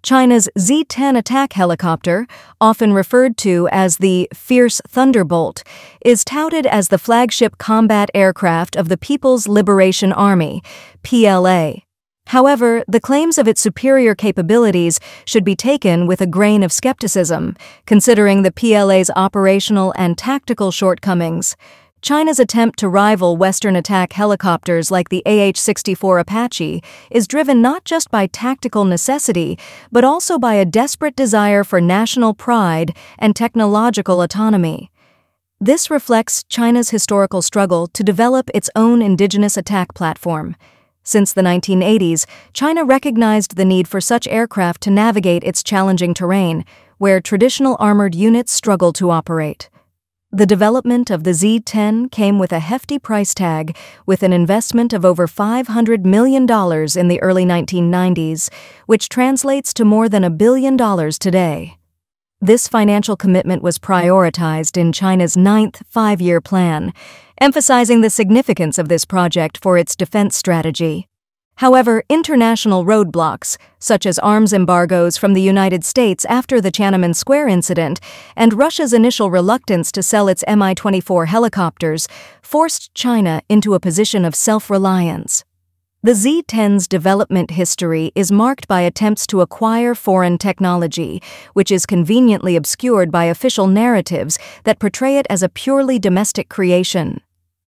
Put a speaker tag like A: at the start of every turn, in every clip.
A: China's Z10 attack helicopter, often referred to as the Fierce Thunderbolt, is touted as the flagship combat aircraft of the People's Liberation Army, PLA. However, the claims of its superior capabilities should be taken with a grain of skepticism, considering the PLA's operational and tactical shortcomings. China's attempt to rival Western attack helicopters like the AH-64 Apache is driven not just by tactical necessity, but also by a desperate desire for national pride and technological autonomy. This reflects China's historical struggle to develop its own indigenous attack platform. Since the 1980s, China recognized the need for such aircraft to navigate its challenging terrain, where traditional armored units struggle to operate. The development of the Z10 came with a hefty price tag, with an investment of over $500 million in the early 1990s, which translates to more than $1 billion today. This financial commitment was prioritized in China's 9th five-year plan, emphasizing the significance of this project for its defense strategy. However, international roadblocks, such as arms embargoes from the United States after the Tiananmen Square incident and Russia's initial reluctance to sell its Mi-24 helicopters, forced China into a position of self-reliance. The Z-10's development history is marked by attempts to acquire foreign technology, which is conveniently obscured by official narratives that portray it as a purely domestic creation.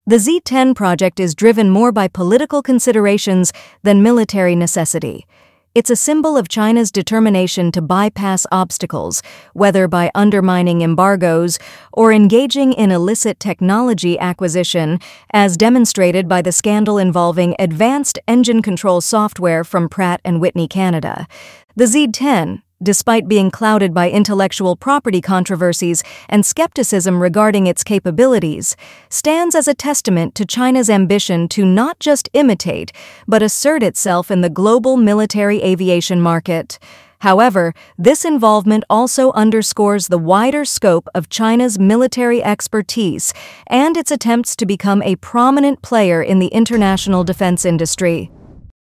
A: The Z10 project is driven more by political considerations than military necessity. It's a symbol of China's determination to bypass obstacles, whether by undermining embargoes or engaging in illicit technology acquisition, as demonstrated by the scandal involving advanced engine control software from Pratt & Whitney Canada. The Z10, despite being clouded by intellectual property controversies and skepticism regarding its capabilities, stands as a testament to China's ambition to not just imitate, but assert itself in the global military aviation market. However, this involvement also underscores the wider scope of China's military expertise and its attempts to become a prominent player in the international defense industry.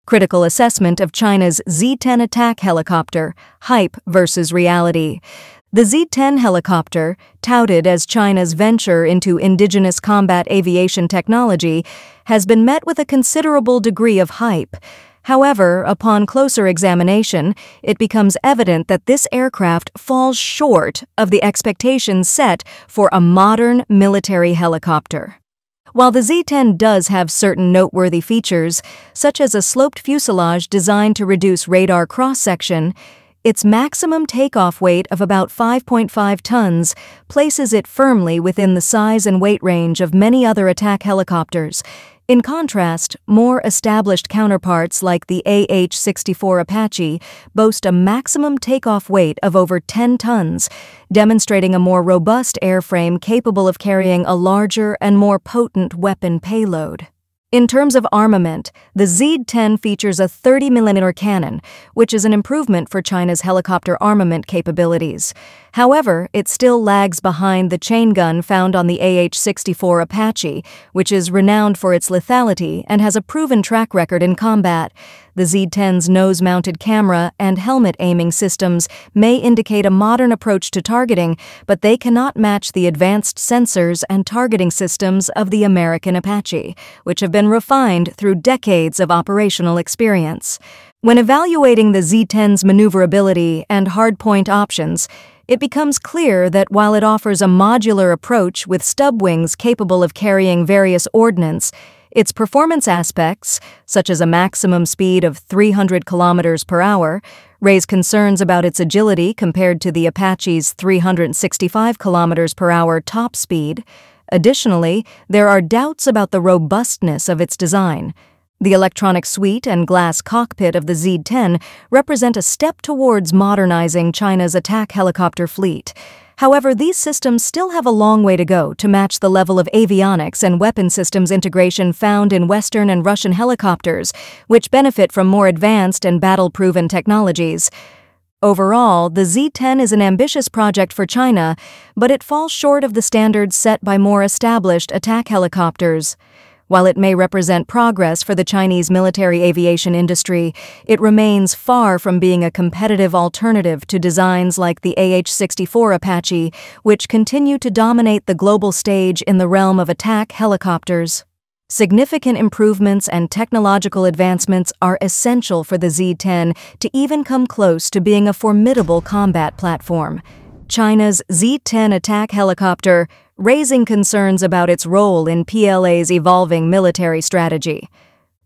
A: Critical assessment of China's Z10 attack helicopter, hype versus reality. The Z10 helicopter, touted as China's venture into indigenous combat aviation technology, has been met with a considerable degree of hype. However, upon closer examination, it becomes evident that this aircraft falls short of the expectations set for a modern military helicopter. While the Z10 does have certain noteworthy features, such as a sloped fuselage designed to reduce radar cross-section, its maximum takeoff weight of about 5.5 tons places it firmly within the size and weight range of many other attack helicopters. In contrast, more established counterparts like the AH-64 Apache boast a maximum takeoff weight of over 10 tons, demonstrating a more robust airframe capable of carrying a larger and more potent weapon payload. In terms of armament, the Z10 features a 30mm cannon, which is an improvement for China's helicopter armament capabilities. However, it still lags behind the chain gun found on the AH-64 Apache, which is renowned for its lethality and has a proven track record in combat. The Z10's nose-mounted camera and helmet aiming systems may indicate a modern approach to targeting, but they cannot match the advanced sensors and targeting systems of the American Apache, which have been refined through decades of operational experience. When evaluating the Z10's maneuverability and hardpoint options, it becomes clear that while it offers a modular approach with stub wings capable of carrying various ordnance, its performance aspects, such as a maximum speed of 300 km per hour, raise concerns about its agility compared to the Apache's 365 km per hour top speed. Additionally, there are doubts about the robustness of its design. The electronic suite and glass cockpit of the Z10 represent a step towards modernizing China's attack helicopter fleet. However, these systems still have a long way to go to match the level of avionics and weapon systems integration found in Western and Russian helicopters, which benefit from more advanced and battle-proven technologies. Overall, the Z10 is an ambitious project for China, but it falls short of the standards set by more established attack helicopters. While it may represent progress for the Chinese military aviation industry, it remains far from being a competitive alternative to designs like the AH-64 Apache, which continue to dominate the global stage in the realm of attack helicopters. Significant improvements and technological advancements are essential for the Z10 to even come close to being a formidable combat platform. China's Z10 attack helicopter, raising concerns about its role in PLA's evolving military strategy.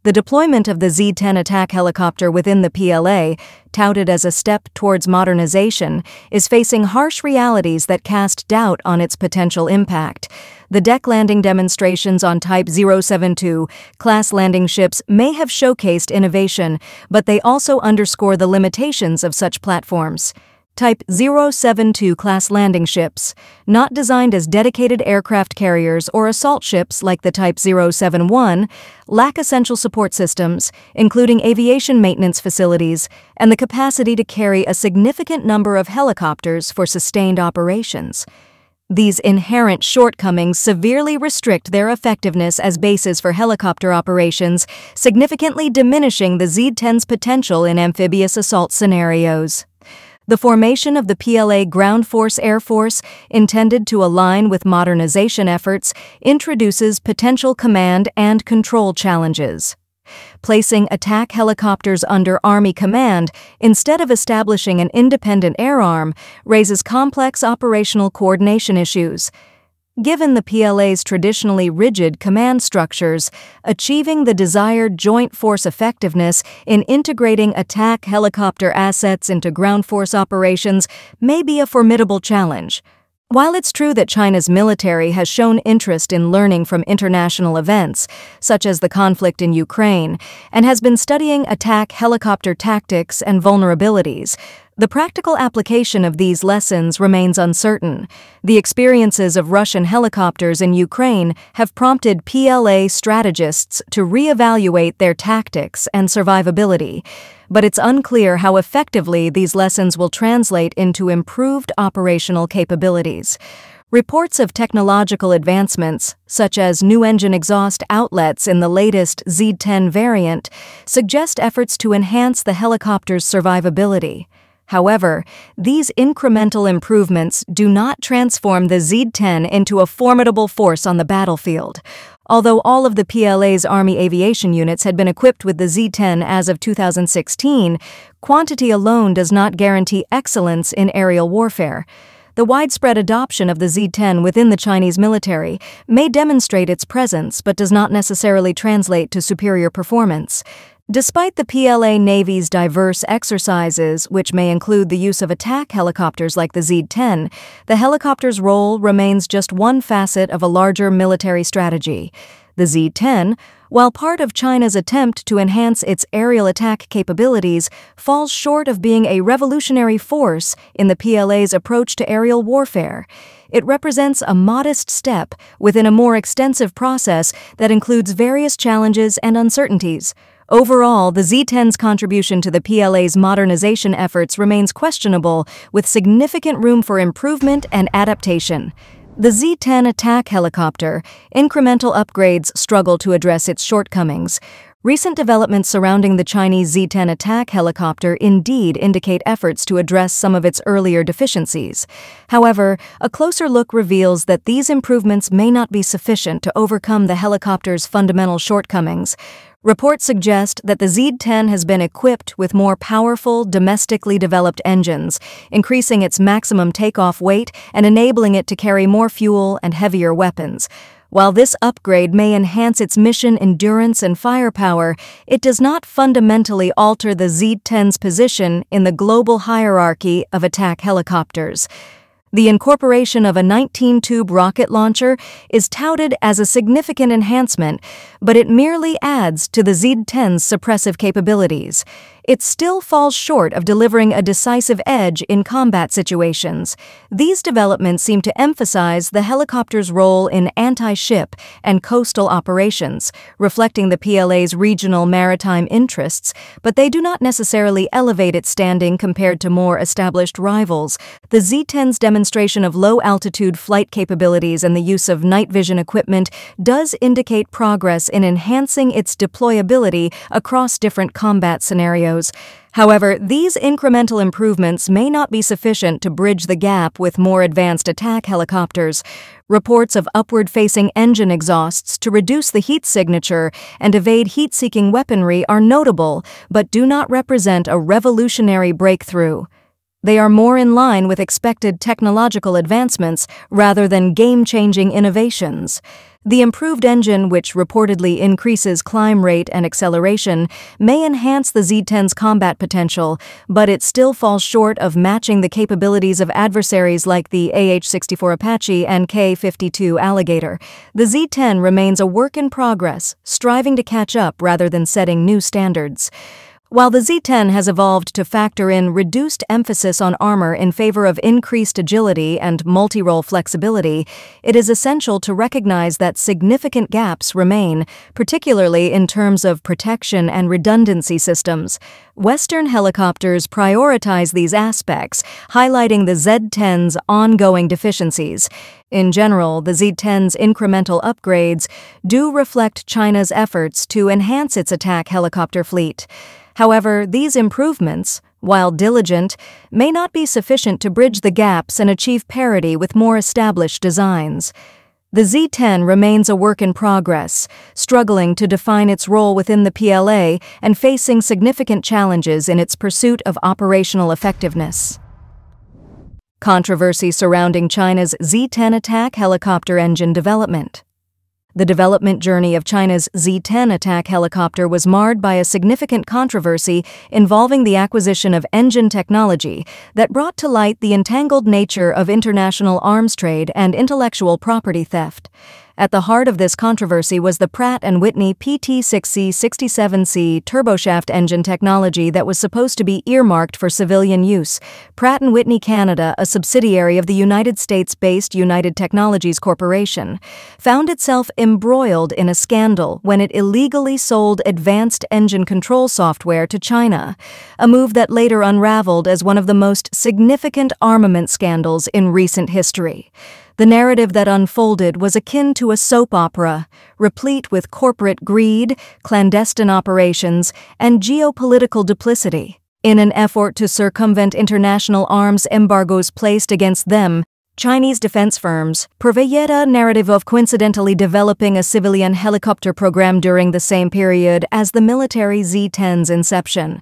A: The deployment of the Z10 attack helicopter within the PLA, touted as a step towards modernization, is facing harsh realities that cast doubt on its potential impact. The deck landing demonstrations on Type 072 class landing ships may have showcased innovation, but they also underscore the limitations of such platforms. Type 072 class landing ships, not designed as dedicated aircraft carriers or assault ships like the Type 071, lack essential support systems, including aviation maintenance facilities, and the capacity to carry a significant number of helicopters for sustained operations. These inherent shortcomings severely restrict their effectiveness as bases for helicopter operations, significantly diminishing the Z-10's potential in amphibious assault scenarios. The formation of the PLA Ground Force Air Force, intended to align with modernization efforts, introduces potential command and control challenges. Placing attack helicopters under Army command instead of establishing an independent air arm raises complex operational coordination issues. Given the PLA's traditionally rigid command structures, achieving the desired joint force effectiveness in integrating attack helicopter assets into ground force operations may be a formidable challenge. While it's true that China's military has shown interest in learning from international events, such as the conflict in Ukraine, and has been studying attack helicopter tactics and vulnerabilities, the practical application of these lessons remains uncertain. The experiences of Russian helicopters in Ukraine have prompted PLA strategists to reevaluate their tactics and survivability, but it's unclear how effectively these lessons will translate into improved operational capabilities. Reports of technological advancements, such as new engine exhaust outlets in the latest Z10 variant, suggest efforts to enhance the helicopter's survivability. However, these incremental improvements do not transform the Z10 into a formidable force on the battlefield. Although all of the PLA's Army aviation units had been equipped with the Z10 as of 2016, quantity alone does not guarantee excellence in aerial warfare. The widespread adoption of the Z10 within the Chinese military may demonstrate its presence but does not necessarily translate to superior performance. Despite the PLA Navy's diverse exercises, which may include the use of attack helicopters like the Z-10, the helicopter's role remains just one facet of a larger military strategy. The Z-10, while part of China's attempt to enhance its aerial attack capabilities, falls short of being a revolutionary force in the PLA's approach to aerial warfare. It represents a modest step within a more extensive process that includes various challenges and uncertainties. Overall, the Z-10's contribution to the PLA's modernization efforts remains questionable, with significant room for improvement and adaptation. The Z-10 attack helicopter, incremental upgrades struggle to address its shortcomings. Recent developments surrounding the Chinese Z-10 attack helicopter indeed indicate efforts to address some of its earlier deficiencies. However, a closer look reveals that these improvements may not be sufficient to overcome the helicopter's fundamental shortcomings. Reports suggest that the Z-10 has been equipped with more powerful, domestically developed engines, increasing its maximum takeoff weight and enabling it to carry more fuel and heavier weapons. While this upgrade may enhance its mission endurance and firepower, it does not fundamentally alter the Z-10's position in the global hierarchy of attack helicopters. The incorporation of a 19-tube rocket launcher is touted as a significant enhancement, but it merely adds to the Z-10's suppressive capabilities. it still falls short of delivering a decisive edge in combat situations. These developments seem to emphasize the helicopter's role in anti-ship and coastal operations, reflecting the PLA's regional maritime interests, but they do not necessarily elevate its standing compared to more established rivals. The Z10's demonstration of low-altitude flight capabilities and the use of night vision equipment does indicate progress in enhancing its deployability across different combat scenarios. However, these incremental improvements may not be sufficient to bridge the gap with more advanced attack helicopters. Reports of upward-facing engine exhausts to reduce the heat signature and evade heat-seeking weaponry are notable, but do not represent a revolutionary breakthrough. They are more in line with expected technological advancements rather than game-changing innovations. The improved engine, which reportedly increases climb rate and acceleration, may enhance the Z10's combat potential, but it still falls short of matching the capabilities of adversaries like the AH-64 Apache and K-52 Alligator. The Z10 remains a work in progress, striving to catch up rather than setting new standards. While the Z10 has evolved to factor in reduced emphasis on armor in favor of increased agility and multi-role flexibility, it is essential to recognize that significant gaps remain, particularly in terms of protection and redundancy systems. Western helicopters prioritize these aspects, highlighting the Z10's ongoing deficiencies. In general, the Z10's incremental upgrades do reflect China's efforts to enhance its attack helicopter fleet. However, these improvements, while diligent, may not be sufficient to bridge the gaps and achieve parity with more established designs. The Z10 remains a work in progress, struggling to define its role within the PLA and facing significant challenges in its pursuit of operational effectiveness. Controversy surrounding China's Z10 attack helicopter engine development. The development journey of China's Z10 attack helicopter was marred by a significant controversy involving the acquisition of engine technology that brought to light the entangled nature of international arms trade and intellectual property theft. At the heart of this controversy was the Pratt & Whitney PT6C-67C turboshaft engine technology that was supposed to be earmarked for civilian use. Pratt & Whitney Canada, a subsidiary of the United States-based United Technologies Corporation, found itself embroiled in a scandal when it illegally sold advanced engine control software to China, a move that later unraveled as one of the most significant armament scandals in recent history. The narrative that unfolded was akin to a soap opera, replete with corporate greed, clandestine operations, and geopolitical duplicity. In an effort to circumvent international arms embargoes placed against them, Chinese defense firms purveyed a narrative of coincidentally developing a civilian helicopter program during the same period as the military Z-10's inception.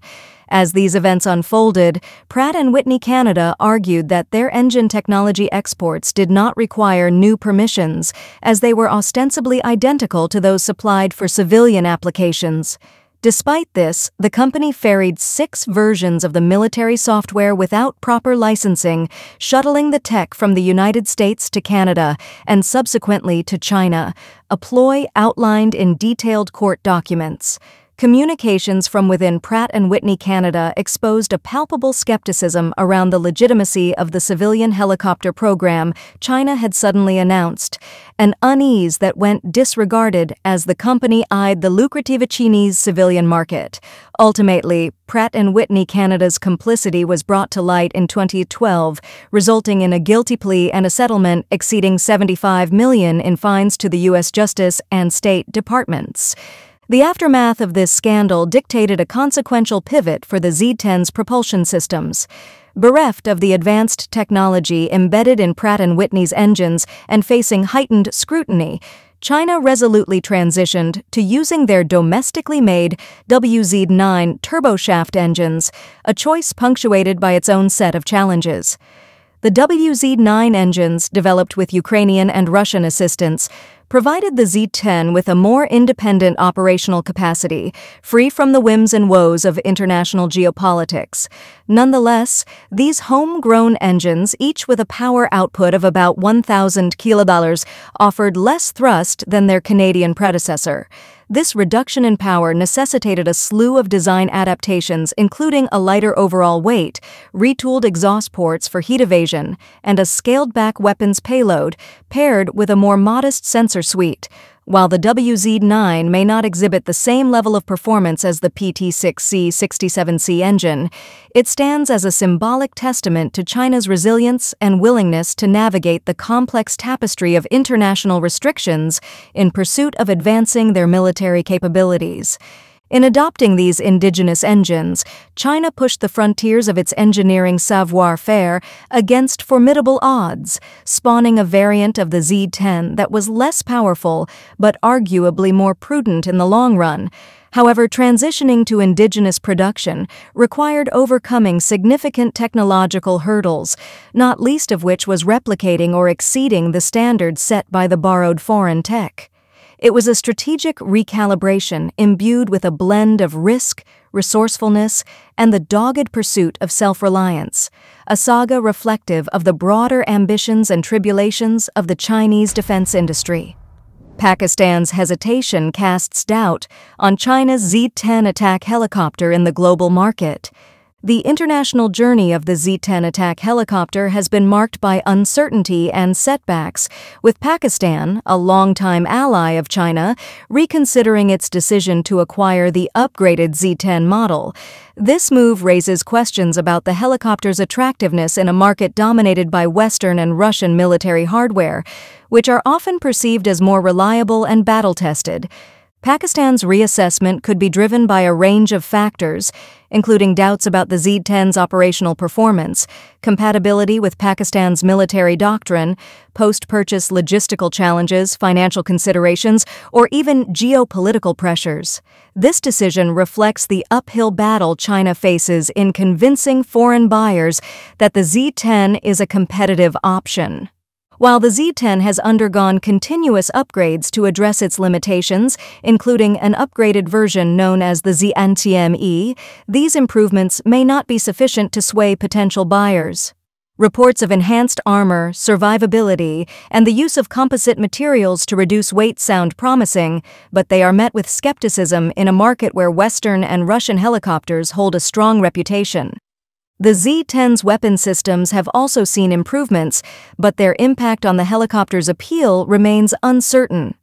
A: As these events unfolded, Pratt & Whitney Canada argued that their engine technology exports did not require new permissions, as they were ostensibly identical to those supplied for civilian applications. Despite this, the company ferried 6 versions of the military software without proper licensing, shuttling the tech from the United States to Canada and subsequently to China, a ploy outlined in detailed court documents. Communications from within Pratt & Whitney Canada exposed a palpable skepticism around the legitimacy of the civilian helicopter program China had suddenly announced, an unease that went disregarded as the company eyed the lucrative Chinese civilian market. Ultimately, Pratt & Whitney Canada's complicity was brought to light in 2012, resulting in a guilty plea and a settlement exceeding $75 million in fines to the U.S. Justice and State Departments. The aftermath of this scandal dictated a consequential pivot for the Z-10's propulsion systems. Bereft of the advanced technology embedded in Pratt & Whitney's engines and facing heightened scrutiny, China resolutely transitioned to using their domestically made WZ-9 turboshaft engines, a choice punctuated by its own set of challenges. The WZ-9 engines, developed with Ukrainian and Russian assistance, provided the Z10 with a more independent operational capacity, free from the whims and woes of international geopolitics. Nonetheless, these homegrown engines, each with a power output of about 1,000 kilobars, offered less thrust than their Canadian predecessor. This reduction in power necessitated a slew of design adaptations, including a lighter overall weight, retooled exhaust ports for heat evasion, and a scaled-back weapons payload, paired with a more modest sensor suite. While the Z9 may not exhibit the same level of performance as the PT6C-67C engine, it stands as a symbolic testament to China's resilience and willingness to navigate the complex tapestry of international restrictions in pursuit of advancing their military capabilities. In adopting these indigenous engines, China pushed the frontiers of its engineering savoir-faire against formidable odds, spawning a variant of the Z10 that was less powerful but arguably more prudent in the long run. However, transitioning to indigenous production required overcoming significant technological hurdles, not least of which was replicating or exceeding the standards set by the borrowed foreign tech. It was a strategic recalibration imbued with a blend of risk, resourcefulness, and the dogged pursuit of self-reliance, a saga reflective of the broader ambitions and tribulations of the Chinese defense industry. Pakistan's hesitation casts doubt on China's Z10 attack helicopter in the global market. The international journey of the Z10 attack helicopter has been marked by uncertainty and setbacks, with Pakistan, a longtime ally of China, reconsidering its decision to acquire the upgraded Z10 model. This move raises questions about the helicopter's attractiveness in a market dominated by Western and Russian military hardware, which are often perceived as more reliable and battle-tested. Pakistan's reassessment could be driven by a range of factors, including doubts about the Z10's operational performance, compatibility with Pakistan's military doctrine, post-purchase logistical challenges, financial considerations, or even geopolitical pressures. This decision reflects the uphill battle China faces in convincing foreign buyers that the Z10 is a competitive option. While the Z10 has undergone continuous upgrades to address its limitations, including an upgraded version known as the Xi'an, these improvements may not be sufficient to sway potential buyers. Reports of enhanced armor, survivability, and the use of composite materials to reduce weight sound promising, but they are met with skepticism in a market where Western and Russian helicopters hold a strong reputation. The Z10's weapon systems have also seen improvements, but their impact on the helicopter's appeal remains uncertain.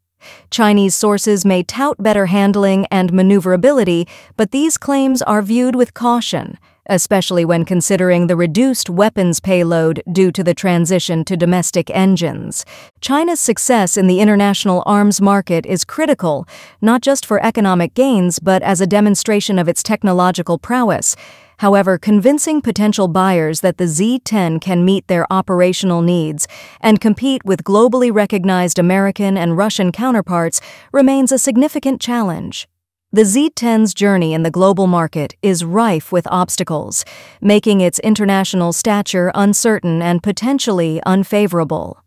A: Chinese sources may tout better handling and maneuverability, but these claims are viewed with caution, especially when considering the reduced weapons payload due to the transition to domestic engines. China's success in the international arms market is critical, not just for economic gains, but as a demonstration of its technological prowess. However, convincing potential buyers that the Z10 can meet their operational needs and compete with globally recognized American and Russian counterparts remains a significant challenge. The Z10's journey in the global market is rife with obstacles, making its international stature uncertain and potentially unfavorable.